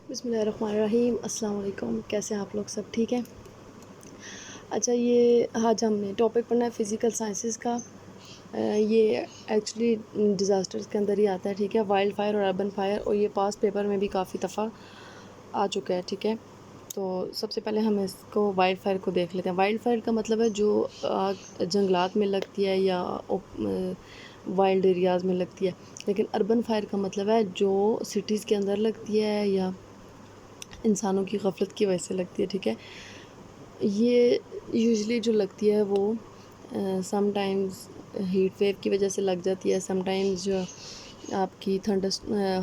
बिस्मिल्लाहिर्रहमानिर्रहीम। अस्सलाम वालेकुम। कैसे हैं आप लोग? सब ठीक हैं? अच्छा, ये आज हमने टॉपिक पढ़ना है फ़िज़िकल साइंसेज़ का। ये एक्चुअली डिज़ास्टर्स के अंदर ही आता है, ठीक है? वाइल्ड फायर और अर्बन फायर, और ये पास्ट पेपर में भी काफ़ी दफ़ा आ चुका है, ठीक है? तो सबसे पहले हम इसको वाइल्ड फायर को देख लेते हैं। वाइल्ड फायर का मतलब है जो आग जंगलात में लगती है या वाइल्ड एरियाज़ में लगती है। लेकिन अर्बन फायर का मतलब है जो सिटीज़ के अंदर लगती है या इंसानों की गफलत की वजह से लगती है, ठीक है? ये यूजुअली जो लगती है वो समटाइम्स हीट वेव की वजह से लग जाती है, समटाइम्स जो आपकी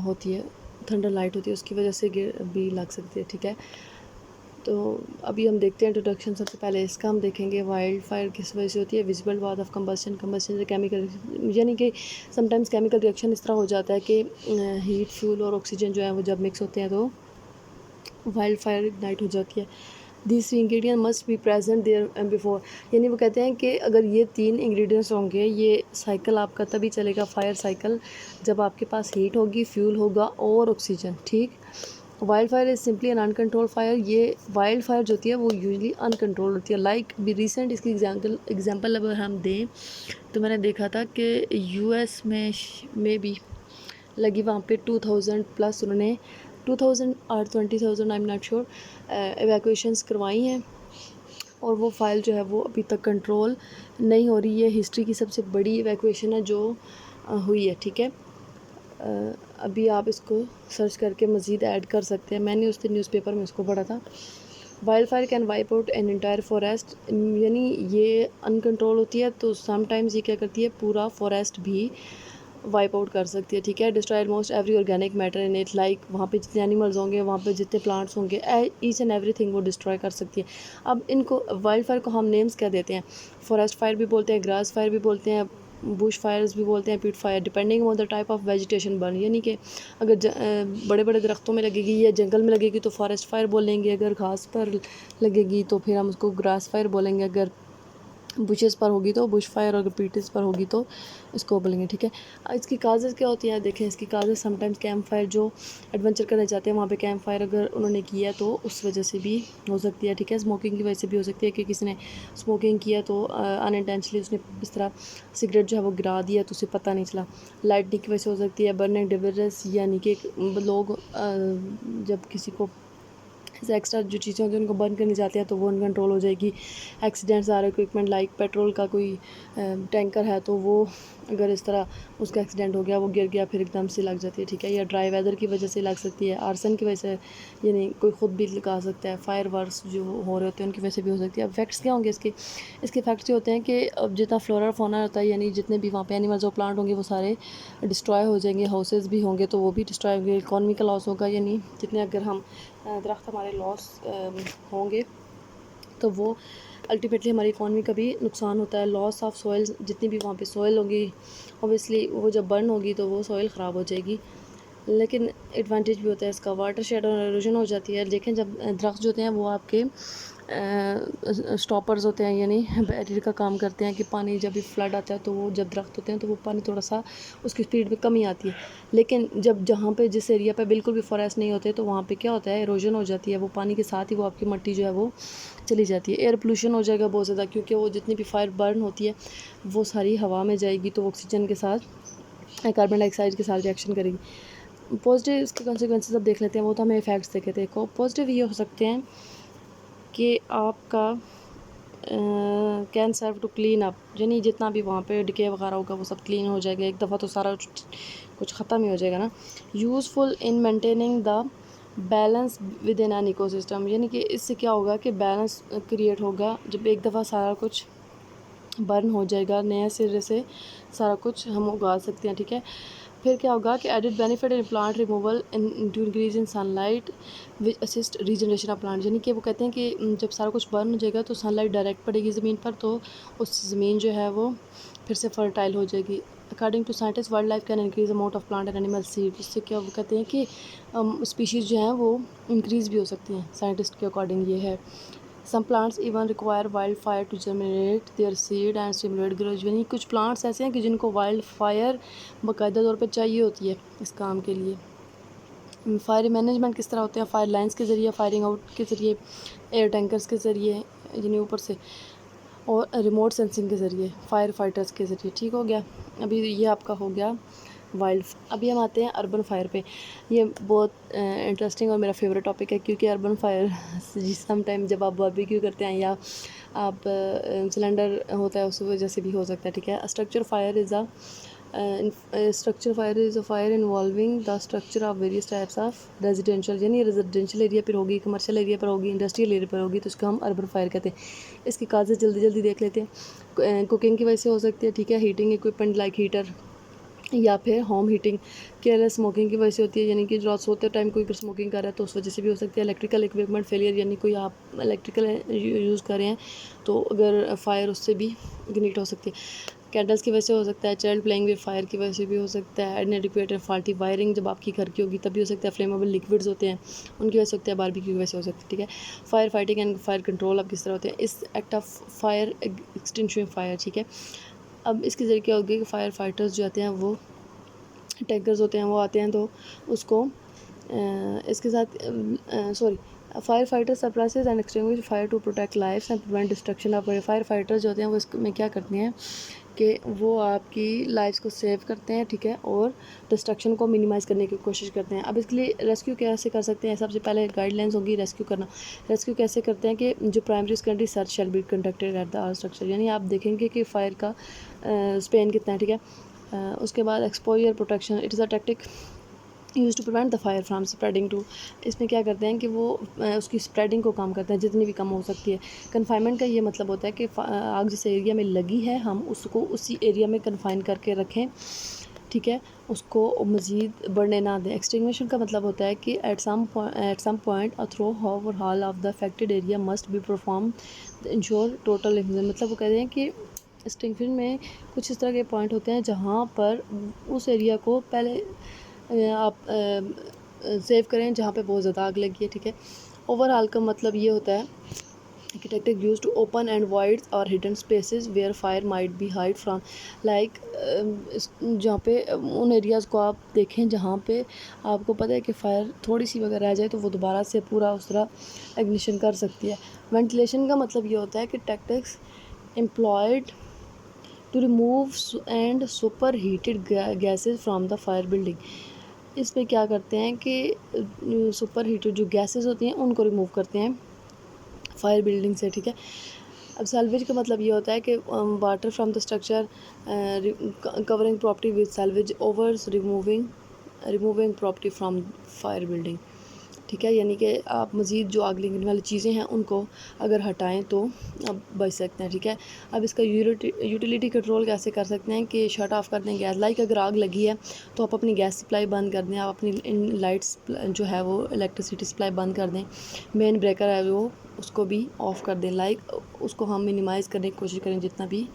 होती है, थंडर लाइट होती है, उसकी वजह से भी लग सकती है, ठीक है? तो अभी हम देखते हैं इंट्रोडक्शन। सबसे पहले इसका हम देखेंगे वाइल्ड फायर किस वजह से होती है। Visible bath of combustion, combustion से केमिकल, यानी कि समटाइम्स केमिकल रिएक्शन इस तरह हो जाता है कि हीट फ्यूल और ऑक्सीजन जो है वो जब मिक्स होते हैं तो वाइल्ड फायर इग्नाइट हो जाती है। This ingredient must be present there before, यानी वो कहते हैं कि अगर ये 3 इंग्रेडिएंट्स होंगे, ये साइकिल आपका तभी चलेगा, फायर साइकिल, जब आपके पास हीट होगी, फ्यूल होगा और ऑक्सीजन, ठीक? Wild fire is simply an uncontrolled fire. ये वाइल्ड फायर जो होती है वो यूजली अनकंट्रोल होती है। लाइक भी रिसेंट इसकी एग्जांपल अगर हम दें तो मैंने देखा था कि यूएस में भी लगी, वहाँ पे 2000 प्लस उन्होंने 2000 और 20,000 आई एम नॉट श्योर एवैक्यूएशंस करवाई हैं, और वो फाइल जो है वो अभी तक कंट्रोल नहीं हो रही है। हिस्ट्री की सबसे बड़ी एवैक्यूएशन है जो हुई है, ठीक है? अभी आप इसको सर्च करके मज़ीद ऐड कर सकते हैं। मैंने उस दिन न्यूज़पेपर में इसको पढ़ा था। Wild fire can wipe out an entire forest, यानी ये अनकंट्रोल होती है तो समटाइम्स ये क्या करती है, पूरा फॉरेस्ट भी वाइप आउट कर सकती है, ठीक है? Destroy almost every organic matter in it, like वहाँ पे जितने एनिमल्स होंगे, वहाँ पे जितने प्लांट्स होंगे, ईच एंड एवरीथिंग वो डिस्ट्रॉय कर सकती है। अब इनको वाइल्ड फायर को हम नेम्स क्या देते हैं? फॉरेस्ट फायर भी बोलते हैं, ग्रास फायर भी बोलते हैं, बुश फायर्स भी बोलते हैं, pit fire, depending on the type of vegetation burn, यानी कि अगर बड़े बड़े दरख्तों में लगेगी या जंगल में लगेगी तो फॉरेस्ट फायर बोलेंगे, अगर घास पर लगेगी तो फिर हम उसको ग्रास फायर बोलेंगे, अगर बुशेस पर होगी तो बुश फायर, और पीटिस पर होगी तो इसको बोलेंगे, ठीक है? इसकी काजेज़ क्या होती हैं देखें। इसकी काजेज़ समटाइम्स कैंप फायर, जो एडवेंचर करने जाते हैं वहाँ पे कैंप फायर अगर उन्होंने किया तो उस वजह से भी हो सकती है, ठीक है? स्मोकिंग की वजह से भी हो सकती है कि किसी ने स्मोकिंग किया तो अनइंटेंशनली उसने इस तरह सिगरेट जो है वो गिरा दिया तो उसे पता नहीं चला। लाइटनिंग की वजह से हो सकती है। बर्निंग डिबरस, यानी कि लोग जब किसी को ऐसे एक्स्ट्रा जो चीज़ें होती हैं उनको बर्न करनी चाहते हैं तो वो अनकंट्रोल हो जाएगी। एक्सीडेंट्स आ रहे इक्विपमेंट, लाइक पेट्रोल का कोई टैंकर है तो वो अगर इस तरह उसका एक्सीडेंट हो गया, वो गिर गया, फिर एकदम से लग जाती है, ठीक है? या ड्राई वेदर की वजह से लग सकती है, आर्सन की वजह से, यानी कोई ख़ुद भी लगा सकता है, फायर वर्क्स जो हो रहे होते हैं उनकी वजह से भी हो सकती है। अब इफेक्ट्स क्या होंगे इसके? इसके इफेक्ट्स ये होते हैं कि अब जितना फ्लोरा फौना होता है, यानी जितने भी वहाँ पे एनिमल्स और प्लांट होंगे वो सारे डिस्ट्रॉय हो जाएंगे। हाउसेज भी होंगे तो वो भी डिस्ट्रॉय होंगे। इकॉनमी का लॉस होगा, यानी जितने अगर हम दरख्त हमारे लॉस होंगे तो वो अल्टीमेटली हमारी इकॉनमी का भी नुकसान होता है। लॉस ऑफ सॉइल, जितनी भी वहाँ पे सॉइल होगी ऑब्वियसली वो जब बर्न होगी तो वो सॉइल ख़राब हो जाएगी। लेकिन एडवांटेज भी होता है इसका, वाटर शेड और एरोजन हो जाती है। देखें जब दरख्त जो होते हैं वो आपके स्टॉपर्स होते हैं, यानी बैरियर का काम करते हैं कि पानी जब भी फ्लड आता है तो वो जब दरख्त होते हैं तो वो पानी थोड़ा सा उसकी स्पीड में कमी आती है। लेकिन जब जहाँ पे जिस एरिया पे बिल्कुल भी फॉरेस्ट नहीं होते तो वहाँ पे क्या होता है, एरोजन हो जाती है, वो पानी के साथ ही वो आपकी मिट्टी जो है वो चली जाती है। एयर पोल्यूशन हो जाएगा बहुत ज़्यादा, क्योंकि वो जितनी भी फायर बर्न होती है वो सारी हवा में जाएगी तो ऑक्सीजन के साथ कार्बन डाइऑक्साइड के साथ रिएक्शन करेगी। पॉजिटिव इसके कॉन्सिक्वेंसेस अब देख लेते हैं। वो तो हमें इफेक्ट्स देखे थे। पॉजिटिव ये हो सकते हैं कि आपका can serve to clean up, यानी जितना भी वहाँ पे डिके वगैरह होगा वो सब क्लीन हो जाएगा एक दफ़ा तो सारा कुछ ख़त्म ही हो जाएगा ना। Useful in maintaining the balance with in an ecosystem, यानी कि इससे क्या होगा कि बैलेंस क्रिएट होगा जब एक दफ़ा सारा कुछ बर्न हो जाएगा, नए सिरे से सारा कुछ हम उगा सकते हैं, ठीक है? फिर क्या होगा कि added benefit in plant removal in to increase in sunlight which assist regeneration of plant, यानी कि वो कहते हैं कि जब सारा कुछ बर्न हो जाएगा तो सनलाइट डायरेक्ट पड़ेगी ज़मीन पर तो उस ज़मीन जो है वो फिर से फर्टाइल हो जाएगी। According to scientist wild life can increase amount of plant and animal seed, इससे क्या वो कहते हैं कि स्पीशीज़ जो हैं वो इंक्रीज़ भी हो सकती हैं, साइंटिस्ट के अकॉर्डिंग ये है। Some plants even require wild fire to germinate their seed and stimulate growth, यानी कुछ प्लांट्स ऐसे हैं कि जिनको वाइल्ड फायर बाकायदा तौर पर चाहिए होती है इस काम के लिए। फायर मैनेजमेंट किस तरह होते हैं, फायर लाइन्स के ज़रिए, फायरिंग आउट के ज़रिए, एयर टैंकर्स के ज़रिए यानी ऊपर से, और रिमोट सेंसिंग के ज़रिए, फायर फाइटर्स के ज़रिए। ठीक हो गया। अभी ये आपका हो गया वाइल्ड। अभी हम आते हैं अर्बन फायर पे। ये बहुत इंटरेस्टिंग और मेरा फेवरेट टॉपिक है, क्योंकि अर्बन फायर सम टाइम जब आप बारबेक्यू करते हैं या आप सिलेंडर होता है उस वजह से भी हो सकता है। ठीक है। Structure fire is a fire involving the structure of various types of residential, यानी रेजिडेंशियल एरिया पर होगी, कमर्शियल एरिया पर होगी, इंडस्ट्रियल एरिया पर होगी, तो उसको हम अर्बन फायर कहते हैं। इसकी काजेज़ जल्दी जल्दी देख लेते हैं। कुकिंग की वजह से हो सकती है। ठीक है। हीटिंग इक्विपमेंट लाइक हीटर, या फिर होम हीटिंग, केयरलेस स्मोकिंग की वजह से होती है, यानी कि रात सोते टाइम कोई स्मोकिंग कर रहा है तो उस वजह से भी हो सकती है। इलेक्ट्रिकल इक्विपमेंट फेलियर, यानी कोई आप इलेक्ट्रिकल यूज़ कर रहे हैं तो अगर फायर उससे भी इग्निट हो सकती है। कैंडल्स की वजह से हो सकता है। चाइल्ड प्लेइंग विद फायर की वजह से भी हो सकता है। इनएडिक्वेट एंड फॉल्टी वायरिंग जब आपकी घर की होगी तब भी हो सकता है। फ्लेमेबल लिक्विड्स होते हैं उनकी वजह से होता है। बारबेक्यू की वजह से हो सकती है। ठीक है। Fire fighting and fire control अब किस तरह होते हैं, इस act of fire extinguishing fire. ठीक है। अब इसके ज़रिए क्या होगी कि फायर फाइटर्स जो आते हैं वो टैंकर्स होते हैं वो आते हैं तो उसको इसके साथ sorry fire fighter suppresses and extinguish fire to protect lives and prevent destruction of fire fighters जो होते हैं वो इसमें क्या करते हैं कि वो आपकी लाइफ्स को सेव करते हैं। ठीक है। और डिस्ट्रक्शन को मिनिमाइज़ करने की कोशिश करते हैं। अब इसके लिए रेस्क्यू कैसे कर सकते हैं, सबसे पहले गाइडलाइंस होगी रेस्क्यू करना। रेस्क्यू कैसे करते हैं कि जो primary secondary search shall be conducted at the are structure, यानी आप देखेंगे कि फायर का स्पेन कितना है। ठीक है। उसके बाद exposure protection, it is a tactic use to prevent the fire from spreading to. इसमें क्या करते हैं कि वो उसकी स्प्रेडिंग को कम करते हैं जितनी भी कम हो सकती है। कन्फाइनमेंट का ये मतलब होता है कि आग जिस एरिया में लगी है हम उसको उसी एरिया में कन्फाइन करके रखें। ठीक है। उसको मज़ीद बढ़ने ना दें। एक्सटिंग्विशन का मतलब होता है कि at some point a thorough overhaul of the affected area must be perform ensure total influence. मतलब वो कहते हैं कि एक्सटिंक्शन में कुछ इस तरह के पॉइंट होते हैं जहाँ पर उस एरिया को पहले आप सेव करें जहाँ पे बहुत ज़्यादा आग लगी है। ठीक है। ओवरऑल का मतलब ये होता है कि tactic use to open and wide or hidden spaces where fire might be hide from, like जहाँ पे उन एरियाज़ को आप देखें जहाँ पे आपको पता है कि फायर थोड़ी सी अगर रह जाए तो वो दोबारा से पूरा उस तरह इग्निशन कर सकती है। वेंटिलेशन का मतलब ये होता है कि tactics employed to remove and super heated gases from the fire building. इसमें क्या करते हैं कि सुपर हीटेड जो गैसेस होती हैं उनको रिमूव करते हैं फायर बिल्डिंग से। ठीक है। अब सैल्वेज का मतलब ये होता है कि water from the structure covering property with salvage overs removing property from fire building. ठीक है। यानी कि आप मज़ीद जो आग लगने वाली चीज़ें हैं उनको अगर हटाएं तो अब बच सकते हैं। ठीक है। अब इसका यूटिलिटी कंट्रोल कैसे कर सकते हैं कि शट ऑफ कर दें गैस, लाइक अगर आग लगी है तो आप अपनी गैस सप्लाई बंद कर दें, आप अपनी इन लाइट्स जो है वो इलेक्ट्रिसिटी सप्लाई बंद कर दें, मेन ब्रेकर है वो उसको भी ऑफ़ कर दें, लाइक उसको हम मिनिमाइज़ करने की कोशिश करें जितना भी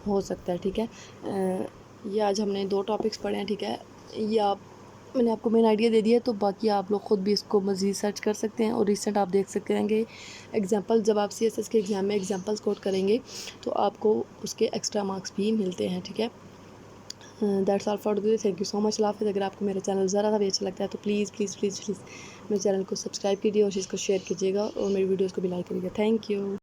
हो सकता है। ठीक है। ये आज हमने 2 टॉपिक्स पढ़े हैं। ठीक है। ये मैंने आपको मेन आइडिया दे दिया है, तो बाकी आप लोग ख़ुद भी इसको मज़ीद सर्च कर सकते हैं और रिसेंट आप देख सकते हैं कि एग्जांपल जब आप CSS के एग्ज़ाम में एग्जांपल्स कोट करेंगे तो आपको उसके एक्स्ट्रा मार्क्स भी मिलते हैं। ठीक है। That's all for today. Thank you so much. हाफ़िज़। अगर आपको मेरा चैनल ज़रा सा भी अच्छा लगता है तो प्लीज़ प्लीज़ प्लीज़ प्लीज़ मेरे चैनल को सब्सक्राइब कीजिए और इसको शेयर कीजिएगा और मेरी वीडियोज़ को भी लाइक करिएगा। Thank you.